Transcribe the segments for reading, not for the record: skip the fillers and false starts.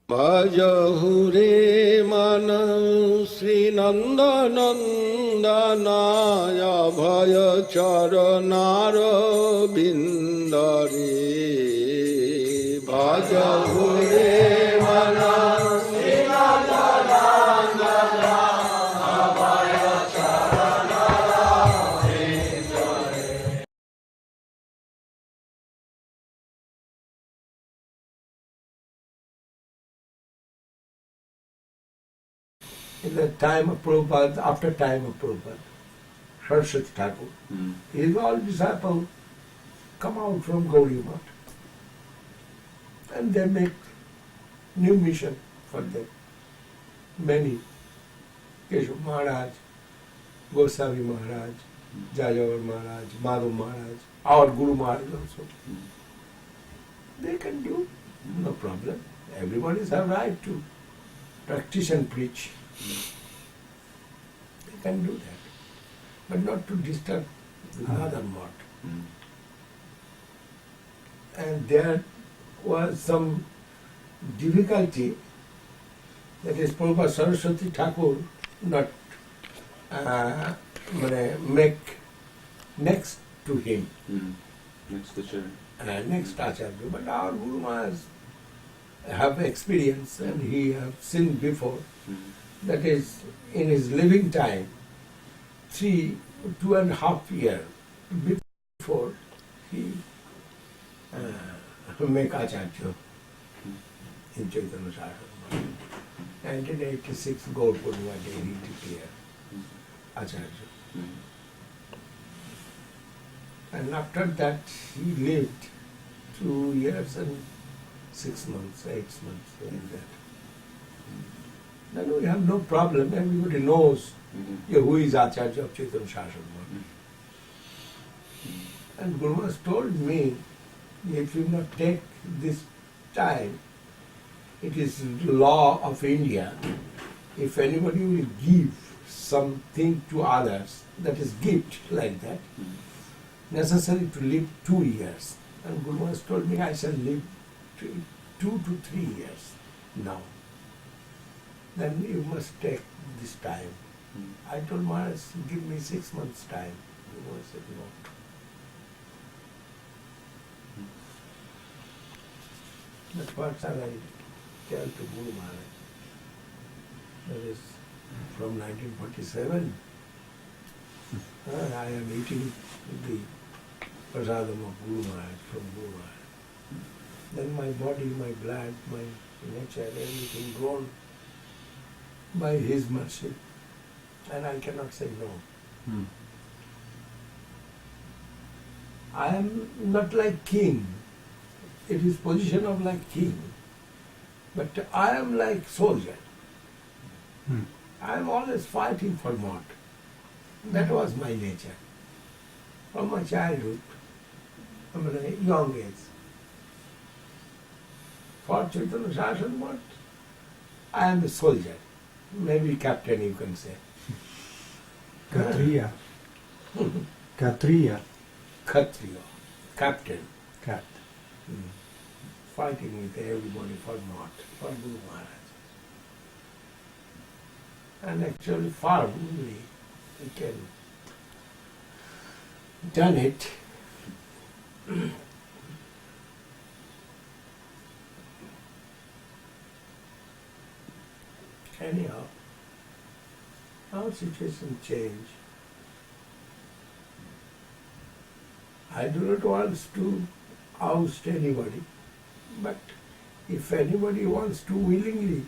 Bhajahure manam Sri Nanda Nandanaya Bhaya Charanara Bindare Bhajahure manam Sri Nanda Nandanaya Bhaya Charanara Bindare. In the time of Prabhupada, after time of Prabhupada, Saraswat Thakur, his all disciples come out from Gauri Math and they make new mission for them. Many, Keshav Maharaj, Goswami Maharaj, Jayavar Maharaj, Madhav Maharaj, our Guru Maharaj also. They can do, no problem. Everybody has a right to practice and preach. They can do that, but not to disturb the mother mart. And there was some difficulty, that is Prabhupada Saraswati Thakur not make next to him. Next to Charan. Next Acharya. But our Guru Maharaj have experience and he have seen before. That is, in his living time, 2.5 years before he make Acharya in Chaitanya Saraswat. 1986 Gaur Purnima day he declared Acharya. And after that he lived 2 years and 6 months, 8 months, like that. Then we have no problem. Everybody knows who is Acharya of Chaitanya Saraswat. And Guru Maharaj told me, if you not take this time, it is law of India. If anybody will give something to others, that is gift like that, necessary to live 2 years. And Guru Maharaj told me I shall live 2 to 3 years now. Then you must take this time. I told Maharaj, give me 6 months time. Guru Maharaj said no. That's what I tell to Guru Maharaj. That is from 1947. I am eating the prasadam of Guru Maharaj from Guru Maharaj. Then my body, my blood, my nature, everything grown by his mercy. And I cannot say no. I am not like king. It is position of like king. But I am like soldier. I am always fighting for what. That was my nature. From my childhood, from a young age. For Chaitanya Saraswat, I am a soldier. Maybe captain, you can say. Kshatriya. Kshatriya. Kshatriya. Captain. Captain. Fighting with everybody for what? For Guru Maharaj. And actually firmly we can done it. Anyhow, our situation changed. I do not want to oust anybody, but if anybody wants to willingly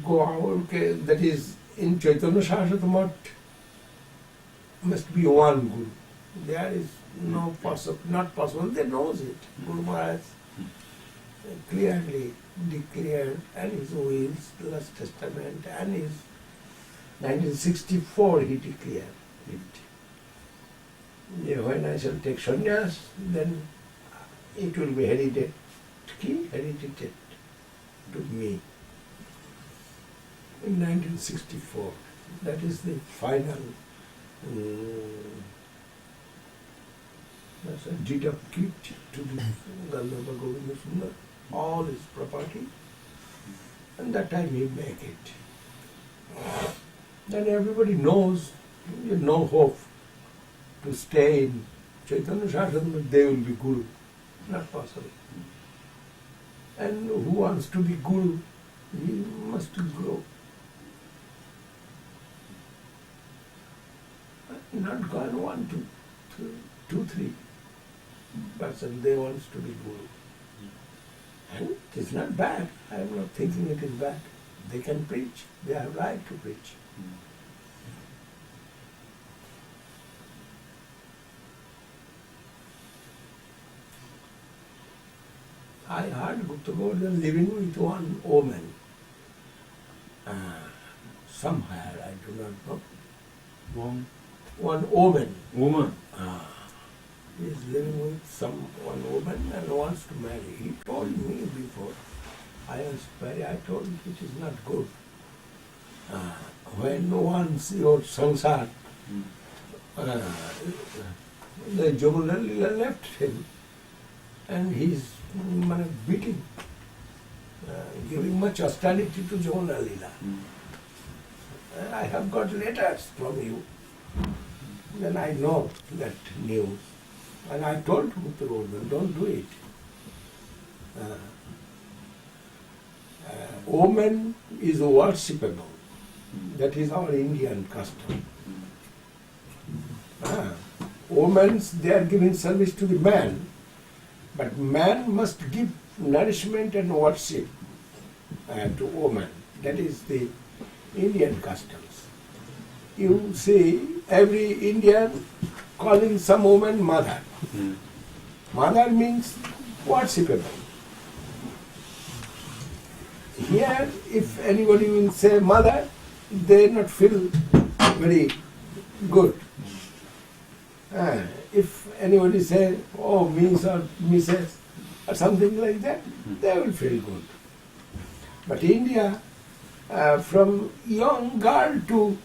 go out, that is in Chaitanya Saraswat must be one Guru. There is no not possible. They knows it. Guru Maharaj clearly declared, and his wills, last testament, and his 1964 he declared it. Yeah, when I shall take sannyas, then it will be heredited to me. In 1964, that is the final that's a deed of gift to the Gandharva Govinda Sundar. all his property, and that time he make it. Then everybody knows, no hope to stay in Chaitanya Shastra, they will be Guru. Not possible. And who wants to be Guru, he must grow. Not gone 1, 2, 3 person, they wants to be Guru. And it is not bad. I am not thinking it is bad. They can preach. They have right to preach. I heard Gupta Gordon living with one woman. Somewhere, I do not know. One woman. Woman. He is living with one woman and wants to marry. He told me before I was married, I told him it is not good. When once your sansar, the Jamuna Lila left him and he is beating, giving much austerity to Jamuna Lila. I have got letters from you. Then I know that news. And I told Mr. Gordon, don't do it. Woman is worshipable. That is our Indian custom. Women, they are giving service to the man, but man must give nourishment and worship to woman. That is the Indian customs. You see, every Indian calling some woman mother. Mother means worshipable. Here, if anybody will say mother, they not feel very good. If anybody say, oh, Miss or Mrs. or something like that, they will feel good. But India, from young girl to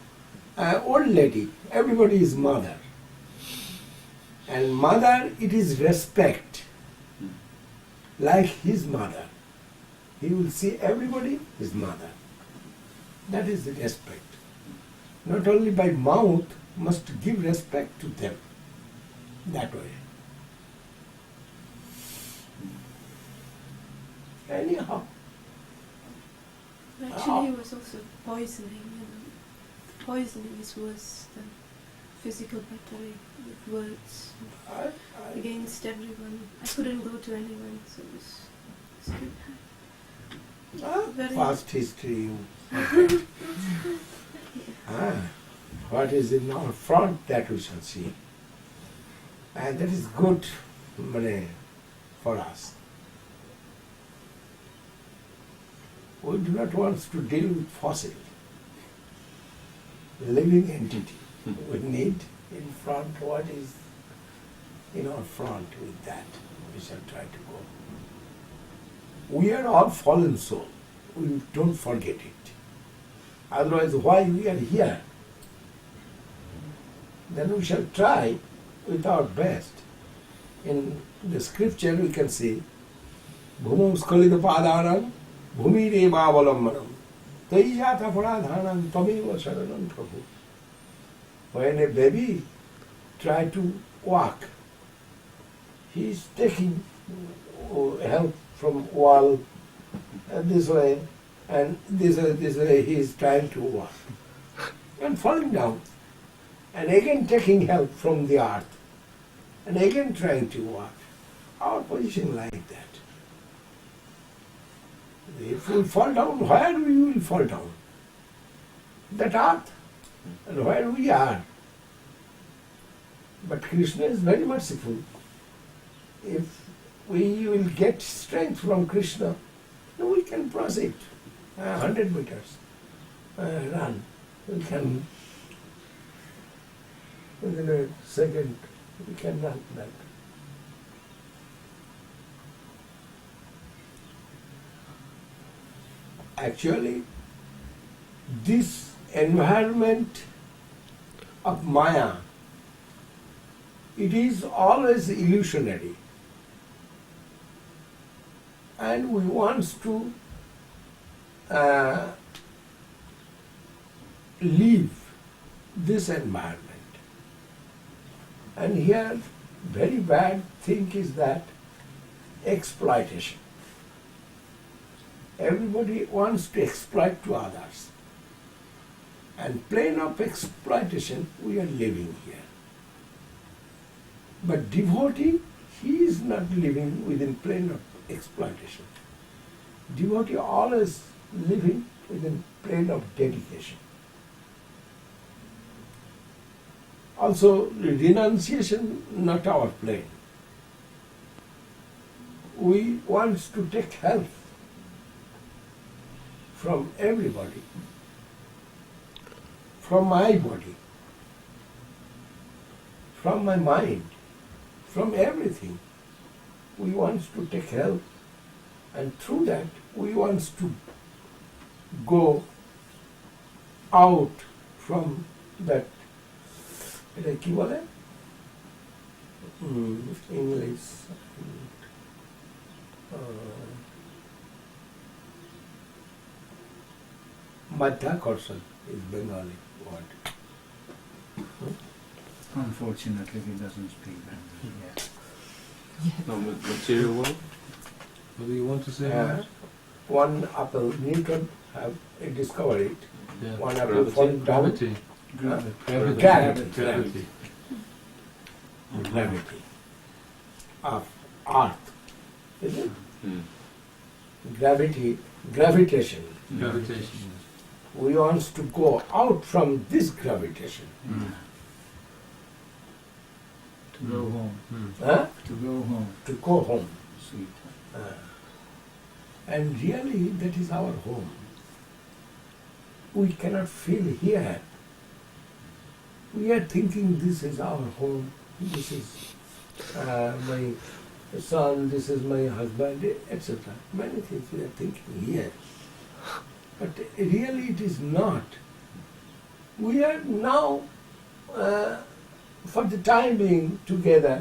old lady, everybody is mother. And mother, it is respect, like his mother. He will see everybody his mother. That is the respect. Not only by mouth, must give respect to them. That way. Anyhow. Actually, it was also poisoning. Poisoning is worse than physical battery with words against everyone. I couldn't go to anyone, so it was good. Very Past history. What is in our front, that we shall see. And that is good for us. We do not want to deal with fossil, living entity. We need in front what is in our front. With that, we shall try to go. We are all fallen soul. We don't forget it. Otherwise, why we are here? Then we shall try with our best. In the scripture we can see, Bhumam skalita padanam bhumi reva avalambanam taijata paradhanam tameva saranam prabhu. When a baby try to walk, he is taking help from wall this way and this way he is trying to walk and falling down, and again taking help from the earth and again trying to walk. Our position like that. If we fall down, where we will fall down? That earth, and where we are. But Krishna is very merciful. If we will get strength from Krishna, then we can proceed 100 meters, run. We can, within a second, we can run that. Actually, this environment of Maya, it is always illusionary. and we want to leave this environment. And here, very bad thing is that exploitation. Everybody wants to exploit to others. And plane of exploitation, we are living here. But devotee, he is not living within plane of exploitation. Devotee always living within plane of dedication. Also, renunciation, not our plane. We want to take help from everybody, from my body, from my mind, from everything. We want to take help, and through that we want to go out from that. এটা কি বলে English Madhyakorshan is Bengali word. Unfortunately, he doesn't speak Bengali yet. No, material world? What do you want to say? One apple, Newton have discovered it. Yeah. One apple falling down. Gravity. Gravity of earth. Is it? Mm. Gravitation. Gravitation. We want to go out from this gravitation. To go home. Huh? To go home. To go home. Sweet. And really, that is our home. We cannot feel here. We are thinking this is our home, this is my son, this is my husband, etc. Many things we are thinking here. But really it is not. We are now, for the time being, together,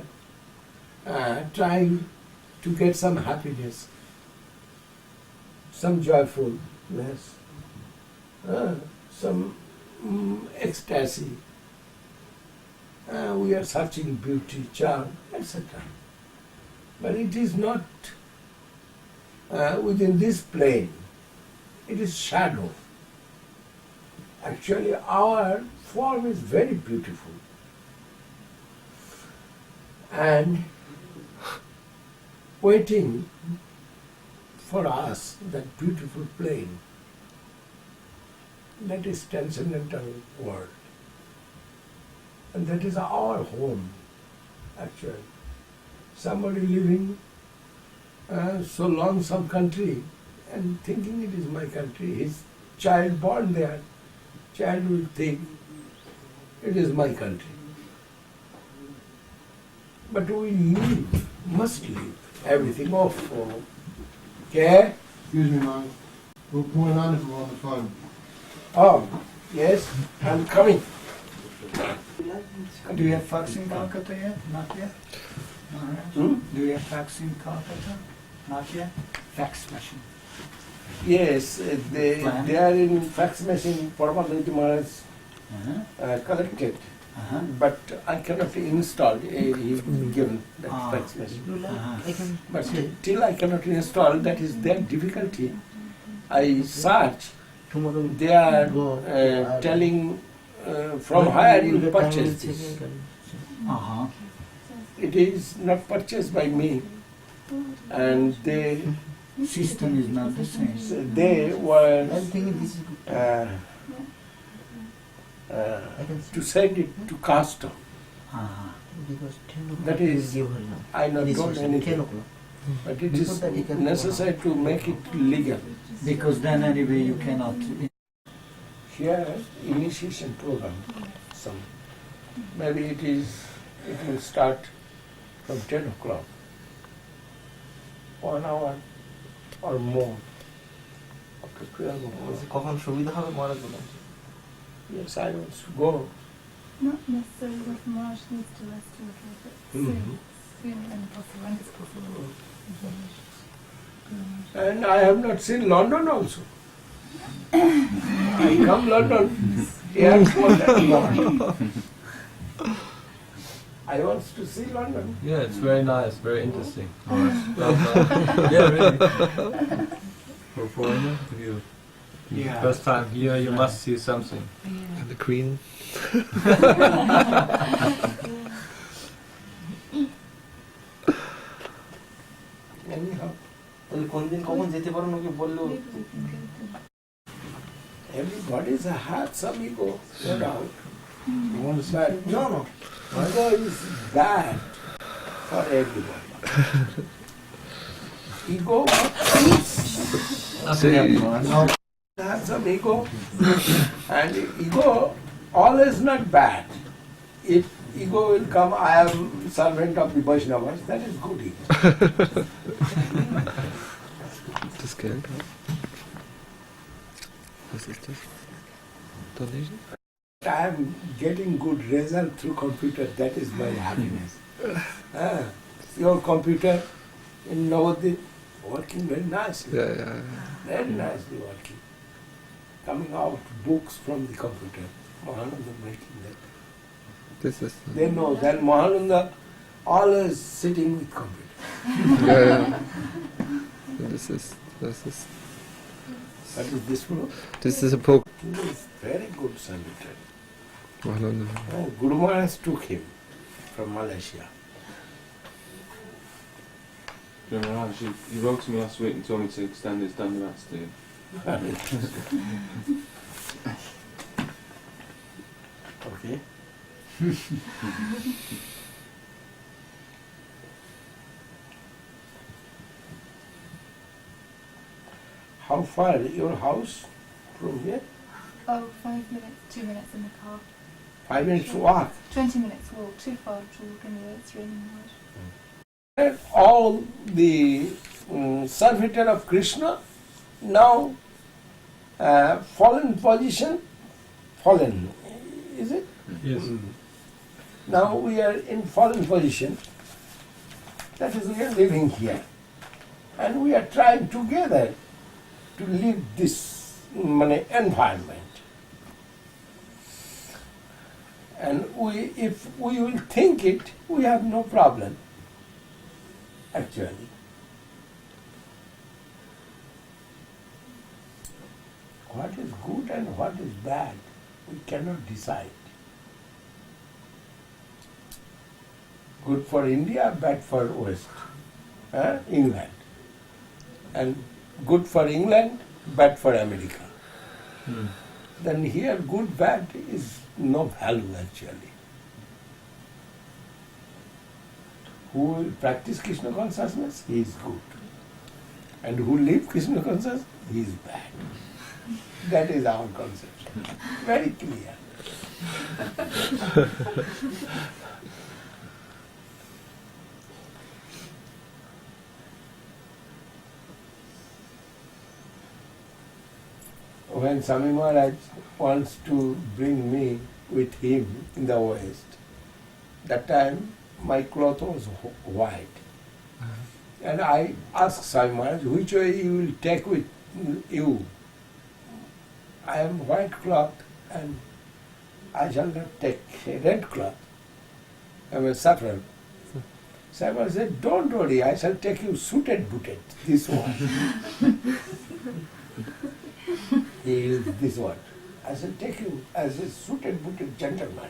trying to get some happiness, some joyfulness, some ecstasy. We are searching beauty, charm, etc. But it is not within this plane. It is shadow. Actually, our form is very beautiful. And waiting for us, that beautiful plane, that is transcendental world. And that is our home, actually. Somebody living so long some country and thinking it is my country, his child born there, child will think it is my country. But we leave, must leave everything off. Okay? Excuse me, Mike. What's going on if we're on the phone? Oh, yes, I'm coming. Do you have fax in Calcutta yet? Not yet? Alright. Do you have fax in Calcutta? Not yet? Fax machine. Yes, they are in fax machine, Paramahansa Maharaj collected. But I cannot install, he's given that fax machine. But till I cannot install, that is their difficulty. I search, they are telling from where you purchase this. It is not purchased by me, and the System is not the same. they were to send it to custom. That is, I not told anything, but it is necessary to make it legal. Because then anyway you cannot. Here, initiation program, some maybe it will start from 10 o'clock, 1 hour or more. After 12 o'clock. কখন সুবিধা হবে মহারাজ বলেন? Yes, I want to go. Not necessarily that Maharaj needs to rest a little bit. Soon and possible, when it's possible. And I have not seen London also. I come London, airport and London. I want to see London. Yeah, it's very nice, very interesting. Yeah, really. For a foreigner, if you Yeah. first time here, you must see something. And the Queen. Anyhow, তাহলে কোন দিন কখন যেতে পারো নাকি বললেও Maybe we can go to everybody has some ego, no doubt. You want to see? But no, ego is bad for everybody. Ego have some ego, and ego always not bad. If ego will come, I am servant of the Vaishnavas, that is good ego. Das Geld. Was ist das? Donation? I am getting good result through computer, that is my happiness. Your computer in Navadip working very nicely, Ja, ja. very nicely working. Coming out books from the computer. Mahananda making that. Das ist. They know that Mahananda always sitting with computer. Ja, ja. Das ist. What is this book? Das ist ein Poke. He is very good secretary. Guru Maharaj took him from Malaysia. Maharaj, he wrote to me last week and told me to extend his Dhammarats to you. Okay. How far your house from here? Oh, 5 minutes, 2 minutes in the car. 5 minutes walk. 20 minutes walk, too far to walk anyway, it's raining hard. And all the servitor of Krishna now fallen position, fallen, is it? Yes. Now we are in fallen position. That is, we are living here. And we are trying together to live this environment. And if we will think it, we have no problem, actually. What is good and what is bad, we cannot decide. Good for India, bad for West, England. And good for England, bad for America. Then here good, bad is no value actually. Who will practice Krishna consciousness, he is good. And who live Krishna consciousness, he is bad. That is our conception. Very clear. When Swami Maharaj wants to bring me with him in the West, that time my cloth was white. And I asked Swami Maharaj, which way you will take with you? I am white cloth and I shall not take a red cloth. I am a saffron. Swami Maharaj said, don't worry, I shall take you suited booted, this one. He is this one. I shall take you as a suited booted gentleman.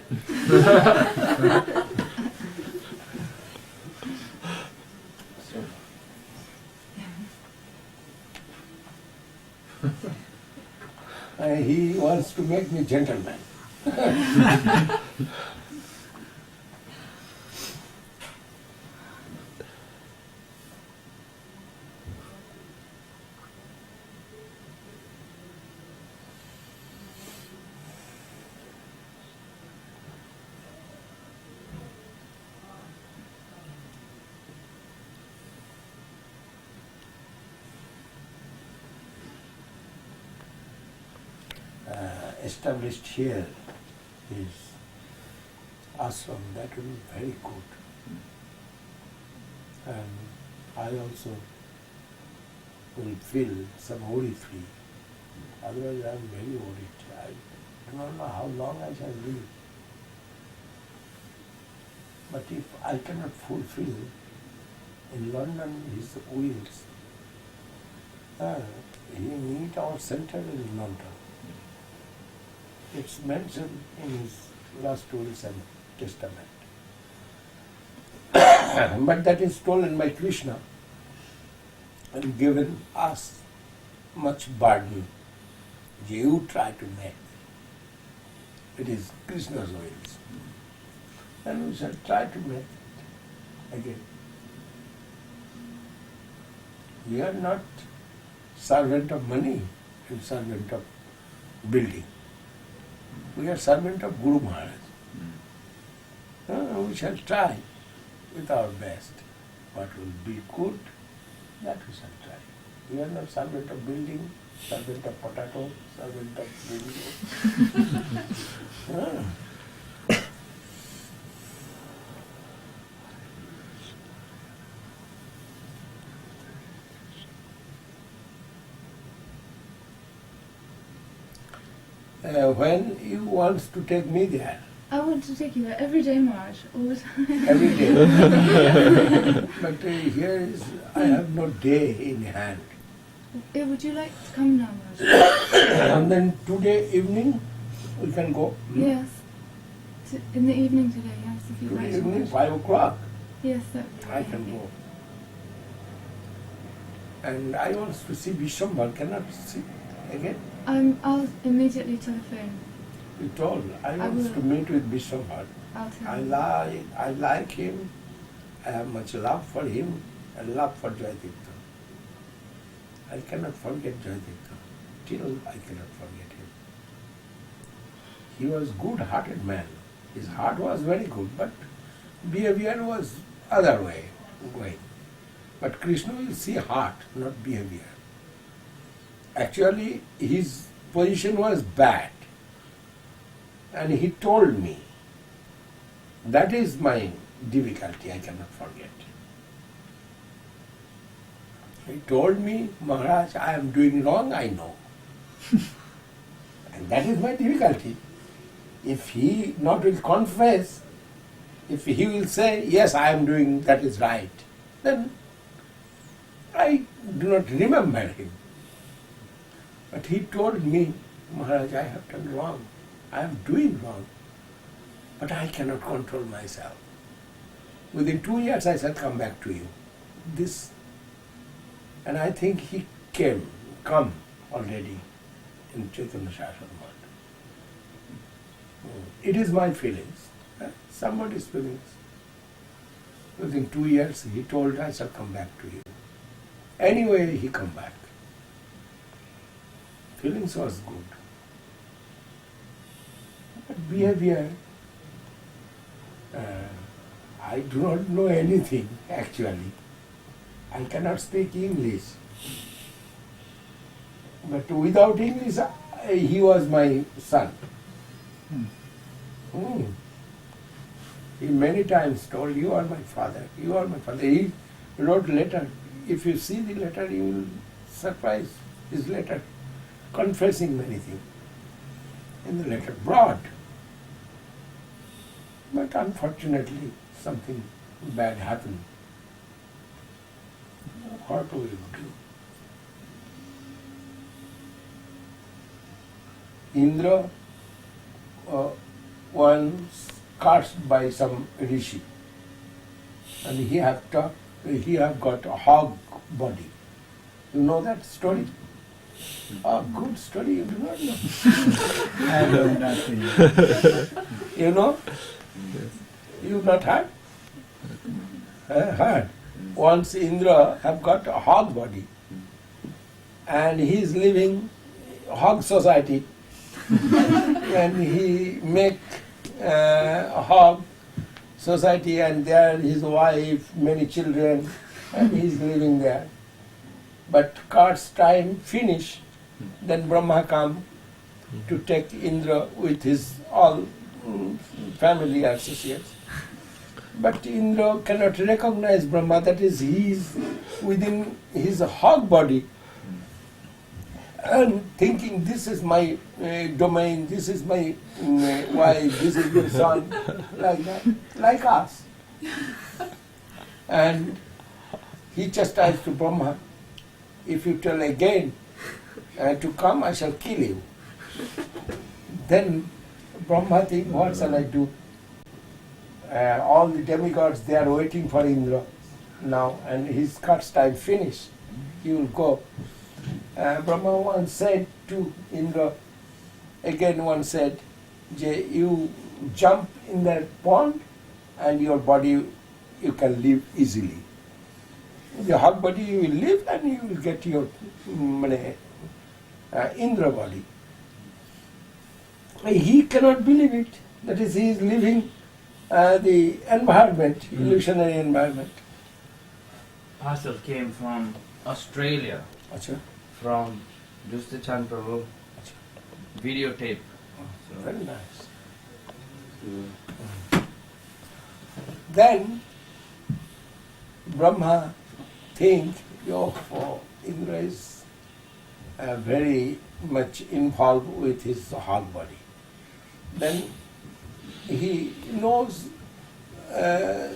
So, he wants to make me gentleman. Established here is ashram, that will be very good. And I also will feel some worry free. Otherwise I am very worried. I do not know how long I shall live. But if I cannot fulfill in London his wills, he meet our center in London. It's mentioned in his last wills and testament. But that is stolen by Krishna and given us much burden. You try to make. It is Krishna's wills. And we shall try to make it again. We are not servant of money and servant of building. We are servant of Guru Maharaj. We shall try with our best. What will be good, that we shall try. We are not servant of building, servant of potato, servant of building. When you want to take me there? I want to take you there every day, Maharaj, all the time. Every day. But here is, I have no day in hand. Would you like to come now, Maharaj? And then today evening, we can go. Yes. In the evening today, yes, if you'd Today like to. evening, Maharaj. 5 o'clock, Yes, that would be I great. can go. And I want to see Vishwambar. Cannot see again? I'll immediately telephone. You told. I want will. to meet with Vishwambar. I'll tell I you. like him. I have much love for him and love for Jayatitya. I cannot forget Jayatitya. Till I cannot forget him. He was good-hearted man. His heart was very good, but behavior was other way going. But Krishna will see heart, not behavior. Actually, his position was bad. And he told me, that is my difficulty, I cannot forget. He told me, Maharaj, I am doing wrong, I know. And that is my difficulty. If he not will confess, if he will say, yes, I am doing that is right, then I do not remember him. But he told me, Maharaj, I have done wrong. I am doing wrong. But I cannot control myself. Within 2 years I shall come back to you. This, and I think he come already in Chaitanya Saraswat. It is my feelings, somebody's feelings. Within 2 years he told I shall come back to you. Anyway, he come back. Feelings was good. But behavior, I do not know anything actually. I cannot speak English. But without English, he was my son. He many times told, you are my father, you are my father. He wrote letter. If you see the letter, you will surprise his letter, confessing many things. In the letter, broad. But unfortunately, something bad happened. What will you do? Indra once cursed by some rishi, and he have got a hog body. You know that story? A good story, you do not know. I know nothing. You know? You not heard? Heard. Once Indra have got a hog body, and he is living hog society, and he make a hog society, and there his wife, many children, and he is living there. But God's time finished, then Brahma come to take Indra with his all family associates. But Indra cannot recognize Brahma, that is, he is within his hog body, and thinking this is my domain, this is my wife, this is my son, like that, like us. And he chastised to Brahma, if you tell again to come, I shall kill you. Then Brahma thinks, what shall I do? All the demigods, they are waiting for Indra now, and his cuts time finished. He will go. Brahma once said to Indra, again once said, you jump in that pond and your body, you can live easily. The hot body you will live and you will get your Indra body. He cannot believe it. That is, he is living the environment, illusionary environment. Parcel came from Australia, Achha. from Dustachan Prabhu, videotape. So, Very nice. Then Brahma think, Indra is very much involved with his hot body. Then he knows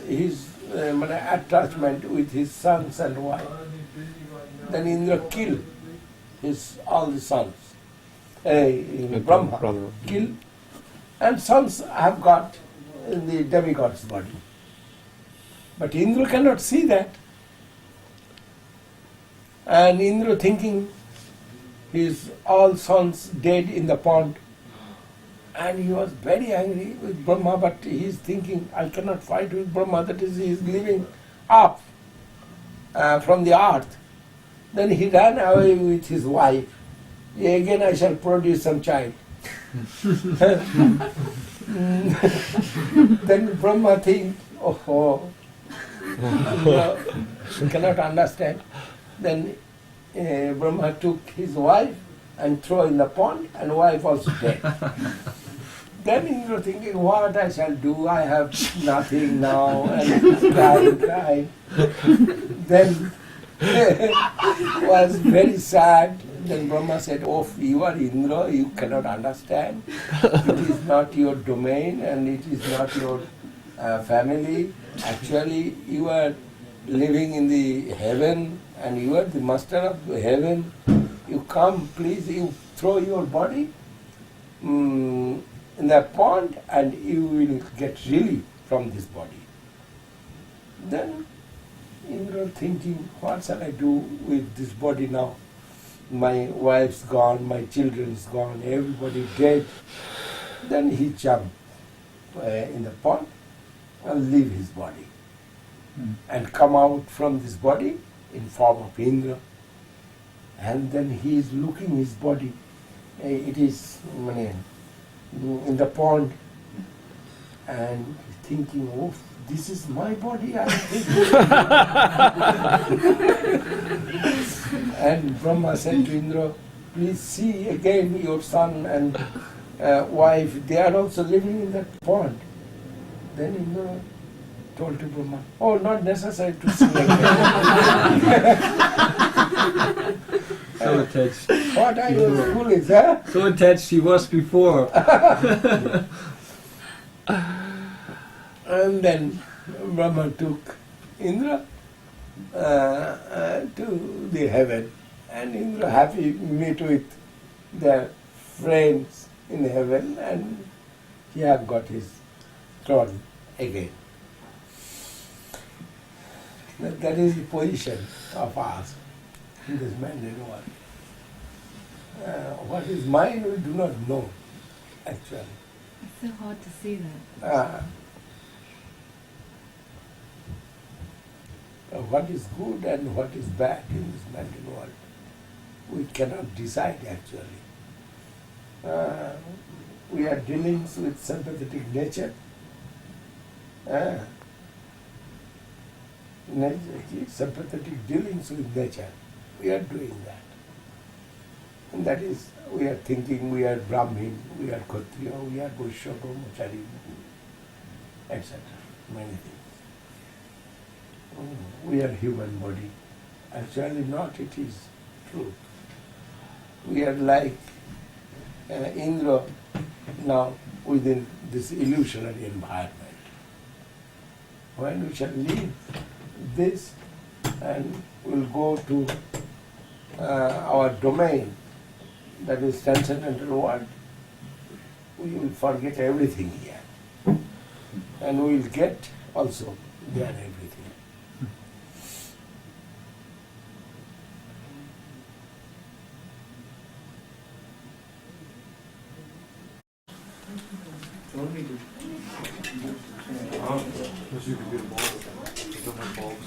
his attachment with his sons and wife. Then Indra killed all the sons. Brahma killed, and sons have got in the demigod's body. But Indra cannot see that. And Indra thinking his all sons dead in the pond. And he was very angry with Brahma, but he is thinking, I cannot fight with Brahma, that is, he is living up from the earth. Then he ran away with his wife. Again I shall produce some child. Then Brahma thinks, cannot understand. Then Brahma took his wife and threw in the pond, and wife also dead. Then Indra thinking, what I shall do? I have nothing now, and crying. Then was very sad. Then Brahma said, you are Indra, you cannot understand. It is not your domain and it is not your family. Actually, you are living in the heaven and you are the master of the heaven. You come, please, you throw your body in the pond and you will get relief from this body. Then Indra thinking, what shall I do with this body now? My wife's gone, my children's gone, everybody dead. Then he jumped in the pond and leave his body and come out from this body in form of Indra. And then he is looking his body. It is in the pond and thinking, this is my body, I am thinking. And Brahma said to Indra, please see again your son and wife, they are also living in that pond. Then Indra told to Brahma, not necessary to see again. So attached. What are you foolish, huh? So attached he was before. And then Brahma took Indra to the heaven, and Indra happy meet with their friends in heaven, and he had got his throne again. That is the position of us in this mundane world. What is mine we do not know, actually. It's so hard to see that. What is good and what is bad in this mundane world, we cannot decide actually. We are dealing with sympathetic nature. Sympathetic dealings with nature. We are doing that. And that is, we are thinking we are Brahmin, we are Kshatriya, we are Vaishya, Brahmachari, etc. Many things. We are human body. Actually not, it is truth. We are like Indra now within this illusionary environment. When we shall leave this and we'll go to our domain, that is transcendental world, we will forget everything here. And we will get also there everything. Unless you could get a ball with that. They don't have balls.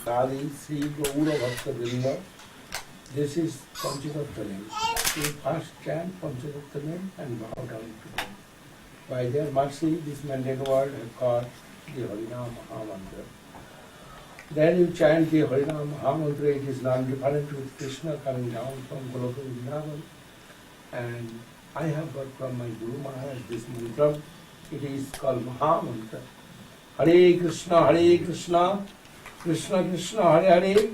Adi Sri Gaura Bhakta Vrinda. This is Panchatattva name. You first chant Panchatattva name and bow down to them. By their mercy, this mundane world has got the Harinam Mahamantra. Then you chant the Harinam Mahamantra, it is non-different with Krishna coming down from Goloka Vrindavan. And I have got from my Guru Maharaj this mantra. It is called Mahamantra. Hare Krishna, Krishna Krishna, Hare Hare,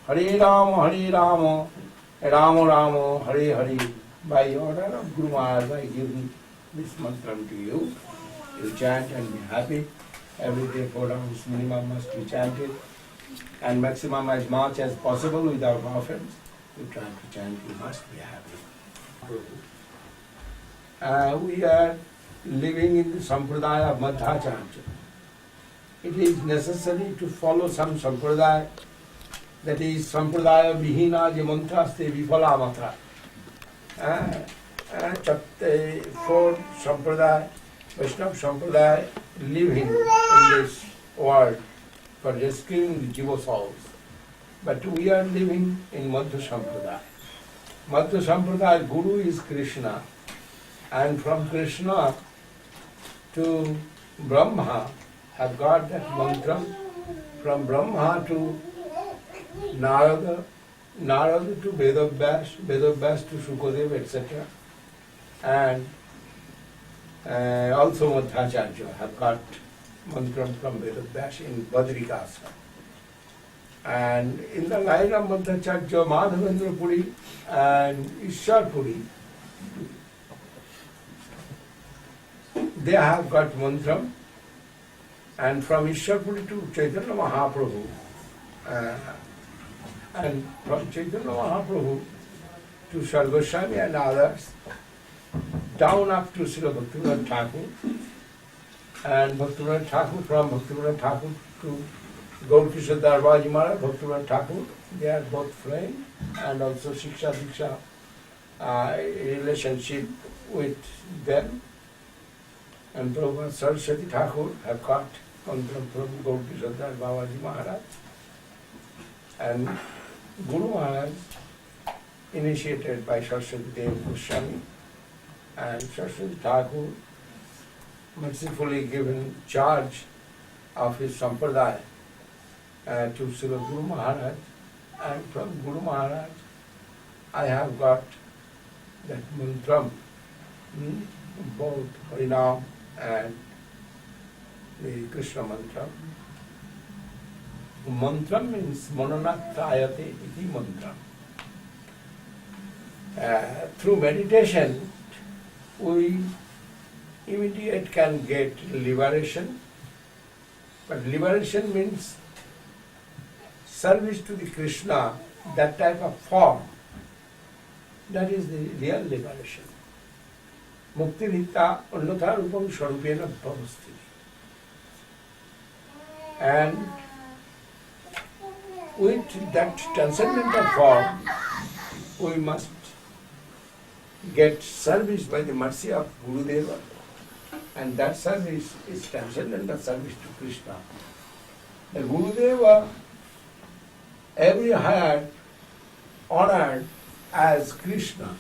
Hare Rama, Rama Rama, Hare Hare. By order of Guru Maharaj, I give this mantra to you. You chant and be happy. Every day 4 hours minimum must be chanted. And maximum as much as possible without offense. You try to chant, you must be happy. We are living in the Sampradaya of Madhacharya. It is necessary to follow some Sampradaya, that is Sampradaya Vihina je mantraste viphala matra. 4 Sampradaya, Vaishnava Sampradaya living in this world for rescuing the Jiva souls. But we are living in Madhya Sampradaya. Madhya Sampradaya Guru is Krishna, and from Krishna to Brahma have got that mantra. From Brahma to Narada, Narada to Vedavyas, Vedavyas to Shukadev, etc. And also Madhacharya have got mantra from Vedavyas in Badrikasa. And in the line of Madhacharya, Madhavendra Puri and Ishwar Puri, they have got mantra. And from Ishwarpuri to Chaitanya Mahaprabhu, and from Chaitanya Mahaprabhu to Srila Goswami and others, down up to Srila Bhaktivinoda Thakur, and Bhaktivinoda Thakur, from Bhaktivinoda Thakur to Gaurkishore Darbaji Maharaj, Bhaktivinoda Thakur, they are both friends, and also Shiksha Diksha relationship with them. And Prabhupada Saraswati Thakur have got mantra from Gaurkishore Darbaji Maharaj. And Guru Maharaj, initiated by Saraswati Dev Goswami, and Saraswati Thakur mercifully given charge of his sampradaya to Srila Guru Maharaj, and from Guru Maharaj I have got that mantra, both Harinam and the Krishna mantra. Mantra means mananatrayate iti mantra. Through meditation, we immediate can get liberation, but liberation means service to the Krishna, that type of form. That is the real liberation. Mukti Nitya Annatha Rupam Swarupena Bhavasti. And with that transcendental form, we must get service by the mercy of Gurudeva, and that service is transcendental service to Krishna. The Gurudeva, every heart honored as Krishna.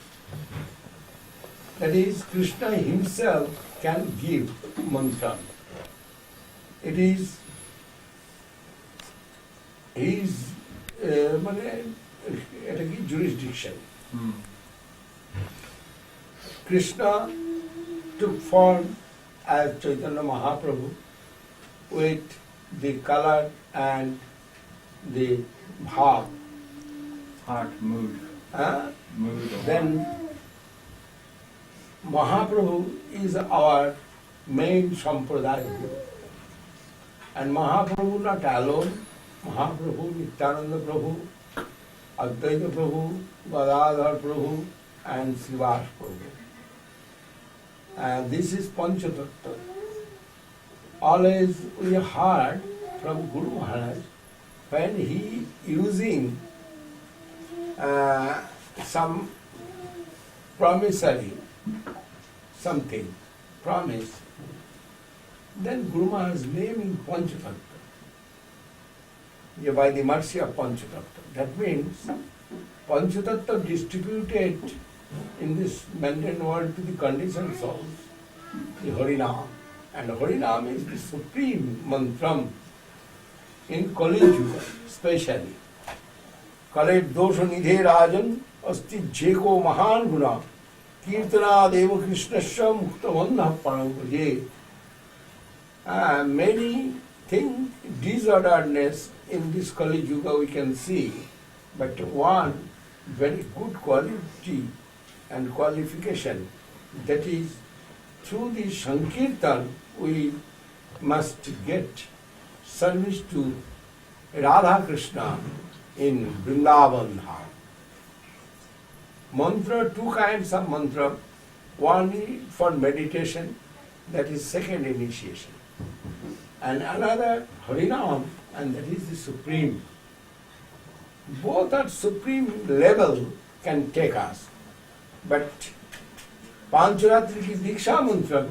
That is, Krishna himself can give mantra. It is his jurisdiction. Krishna took form as Chaitanya Mahaprabhu with the color and the bhav. Heart, mood. Mood. Then Mahaprabhu is our main sampradaya guru. And Mahaprabhu not alone, Mahaprabhu, Nityananda Prabhu, Advaita Prabhu, Gadadhar Prabhu, and Srivas Prabhu. And this is Panchatattva. Always we heard from Guru Maharaj when he using some promissory, something, promise, then Guru Maharaj naming Panchatattva. By the mercy of Panchatattva. That means Panchatattva distributed in this mundane world to the conditioned souls, the Harinam. And Harinam is the supreme mantra in Kali Yuga, especially. Kalet dosha nidhe rajan asti jeko mahan guna kirtana deva krishnasya muktamandha parampraje. Many things, disorderedness in this Kali Yuga we can see, but one very good quality and qualification, that is, through the Sankirtan we must get service to Radha Krishna in Vrindavan Dham. Mantra, two kinds of mantra. One is for meditation, that is second initiation. And another Harinam, and that is the supreme. Both at supreme level can take us. But Pancharatri ki Diksha mantra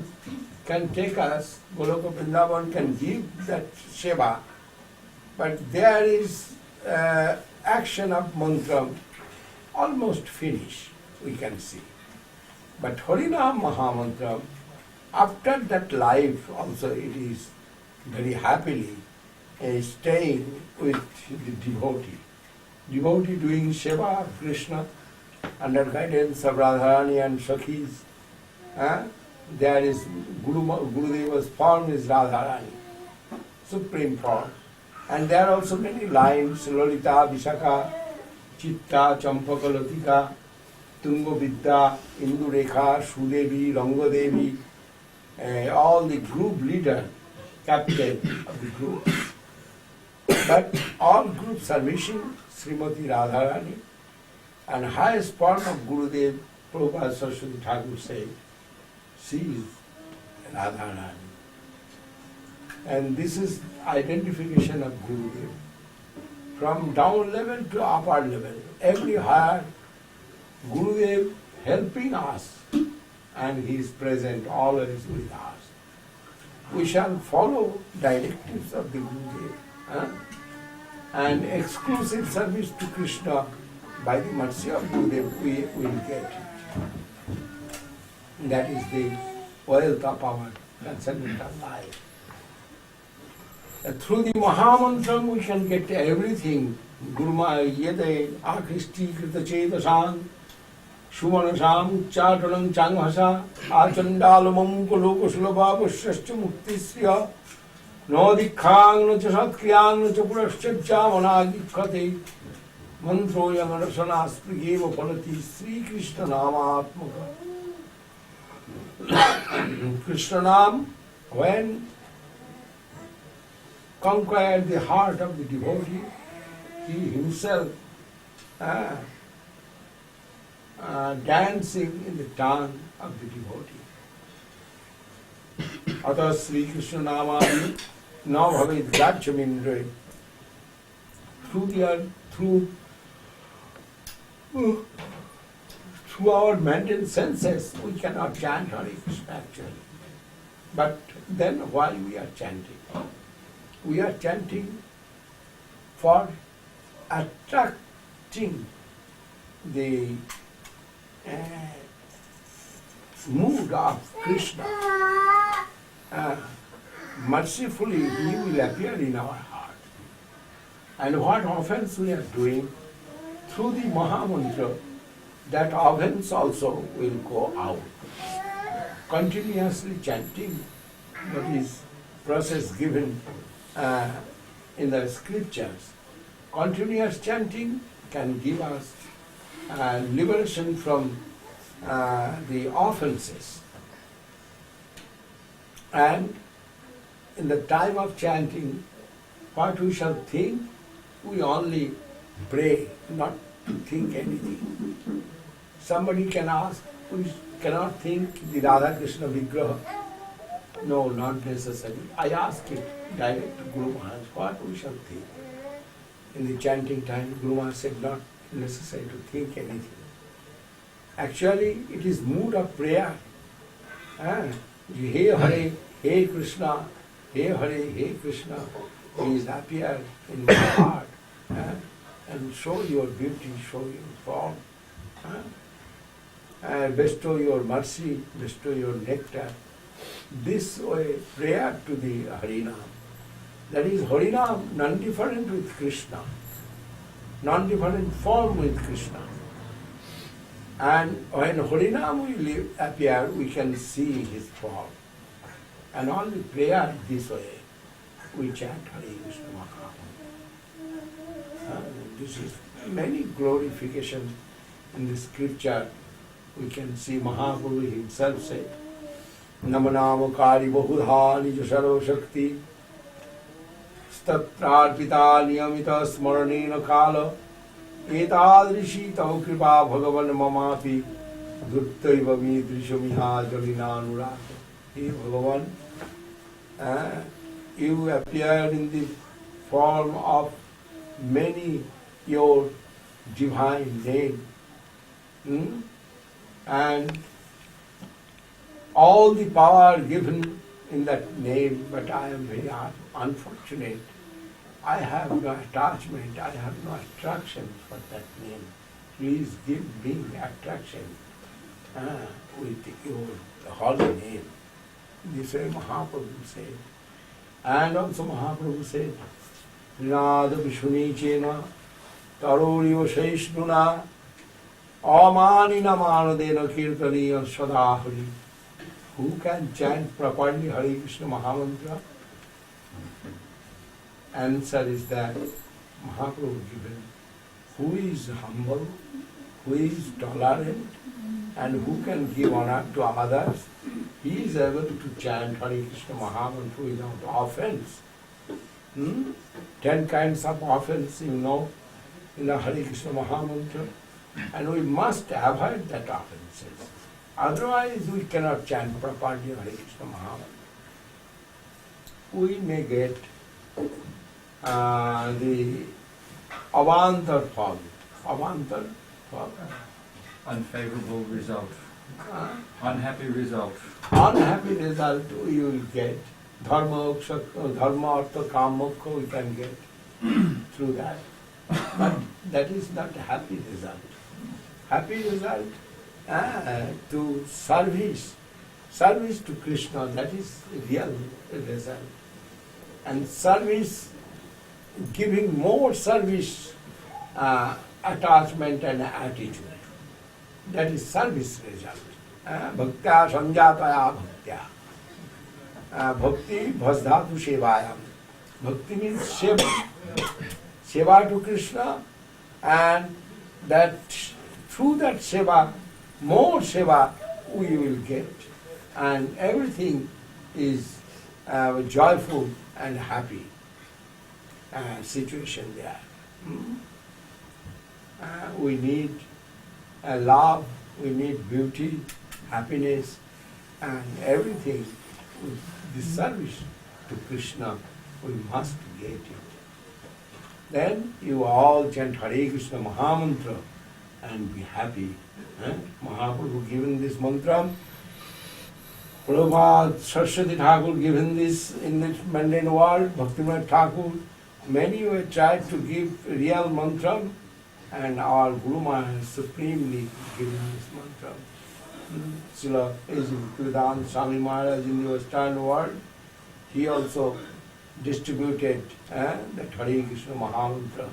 can take us, Goloka Vrindavan can give that Seva, but there is action of mantra almost finished, we can see. But Harinam Mahamantra, after that life also it is very happily staying with the devotee. Devotee doing Seva of Krishna under guidance of Radharani and Sakhis. There is Gurudeva's form is Radharani, supreme form. And there are also many lines, Lolita, Vishaka, Chitta, Champaka, Latika, Tungo Vidya, Indurekha, Sudevi, Rangodevi, all the group leader, captain of the group. But all groups are wishing Srimati Radharani, and highest form of Gurudev, Prabhupada Saraswati Thakur said, she is Radharani. And this is identification of Gurudev. From down level to upper level, every higher, Gurudev helping us, and he is present always with us. We shall follow directives of the Gurudev. And exclusive service to Krishna by the mercy of Gurudev we will get it. That is the wealth of our transcendental life. Through the Mahamantra we can get everything. Guruma yede akristi krita chetasam sumanasam ucchatanam changhasa achandalamam kuloko sulabhavasya muktisya no dikhang no cha satkriyang no cha purashcha managikkhate mantro yamanasanasprigeva palati Sri Krishna namatmaka. Krishna Nam, when conquered the heart of the devotee, he himself dancing in the tongue of the devotee. Ata Sri Krishna Namadi now bhavet gachamindre. Through our mental senses, we cannot chant Hare Krishna actually. But then why we are chanting? We are chanting for attracting the mood of Krishna. Mercifully, he will appear in our heart. And what offense we are doing, through the Mahamantra, that offense also will go out. Continuously chanting, that is process given in the scriptures. Continuous chanting can give us liberation from the offenses. And in the time of chanting, what we shall think, we only pray, not to think anything. Somebody can ask, we cannot think the Radha Krishna Vigraha. No, not necessary. I ask it direct to Guru Maharaj, what we shall think. In the chanting time, Guru Maharaj said, not necessary to think anything. Actually, it is mood of prayer. Hey Hare, Hey Krishna, Hey Hare, Hey Krishna, please appear in my heart and show your beauty, show your form. And bestow your mercy, bestow your nectar. This way, prayer to the Harinam. That is Harinam, non-different with Krishna, non-different form with Krishna. And when Harinam will appear, we can see his form. And only prayer this way, we chant Hare Krishna Mahamantra. This is many glorifications in the scripture. We can see Mahaprabhu himself said, Namanamukari Bahudha Nija Sarva Shakti Statrarpita Niyamita Smaranena Kala Etadrishi Tau Kripa Bhagavan Mamapi Duttaiva Midrishamiha Jalinanuraka. Hey Bhagavan, you appeared in the form of many your divine name. And all the power given in that name, but I am very unfortunate. I have no attachment, I have no attraction for that name. Please give me attraction with your holy name. This way Mahaprabhu said. And also Mahaprabhu said, Rinada Vishuni Chena Taroriva Shaishnuna Amanina Manadena Kirtaniya Sadahari. Who can chant properly Hare Krishna Mahamantra? Answer is that Mahaprabhu given. Who is humble, who is tolerant, and who can give honor to others, he is able to chant Hare Krishna Mahamantra without offense. 10 kinds of offense, you know, in the Hare Krishna Mahamantra. And we must avoid that offenses. Otherwise, we cannot chant properly Hare Krishna Mahamantra. We may get the avantar fog. Unfavorable result. Uh, Unhappy result. unhappy result you will get. Dharma, artha, kama, moksha we can get through that. But that is not a happy result. Happy result to service to Krishna, that is real result. And service, giving more service, attachment and attitude. That is service result. Bhaktya sanjataya bhaktya. Bhakti bhasdhatu sevayam. Bhakti means seva. Seva to Krishna, and that through that seva, more seva we will get. And everything is joyful and happy situation there. We need love, we need beauty, happiness, and everything. With this service to Krishna, we must get it. Then you all chant Hare Krishna Mahamantra and be happy. Mahaprabhu given this mantra. Prabhupada, Saraswati Thakur given this in this mundane world. Bhaktivinoda Thakur. Many who have tried to give real mantra, and our Guru Maharaj has supremely given this mantra. Srila Govinda Swami Maharaj in the Western world, he also distributed that Hare Krishna Mahamantra.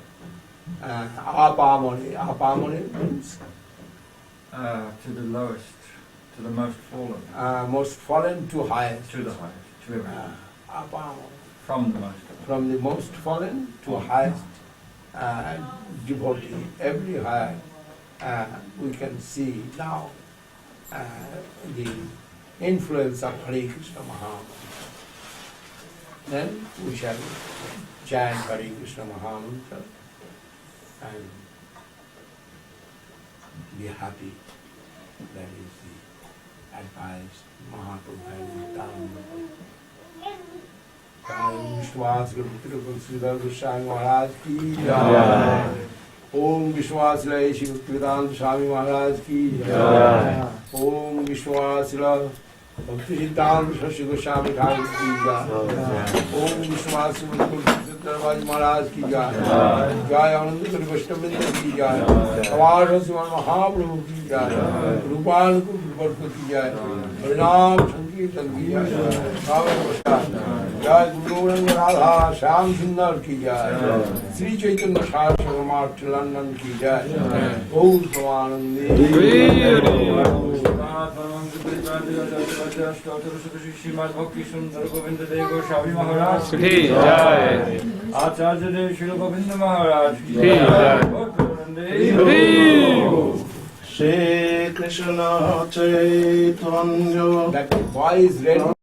Apamane means To the lowest, to the most fallen. most fallen to highest. To the highest, to everyone. Apamane. From the most. From the most fallen to highest devotee. Every higher we can see now the influence of Hare Krishna Mahamantra. Then we shall chant Hare Krishna Mahamantra and be happy. That is the advice Mahaprabhu has done. विश्वास श्रीधर गोस्वामी महाराज की जय। ओम विश्वास श्री भक्तिवेदांत स्वामी महाराज की जय। ओम विश्वास भक्ति सिद्धांत सरस्वती गोस्वामी ठाकुर की जय। ओम विश्वास महाराज की जय। जय आनंद वैष्णववृंद की जय। अवार महाप्रभु की जय। रूपानुकूल की जय। हरिनाम संकीर्तन की जय। जय गुरु राधा श्याम सुंदर की जय। श्री चैतन्य सारस्वत लंदन की जय। गौर प्रमानंदे श्रीमद् भक्ति सुंदर गोविंद देव गोस्वामी महाराज की जय। आचार्य देव श्री गोविंद महाराज की जय। Shri Krishna Chaitanya. That boy is ready.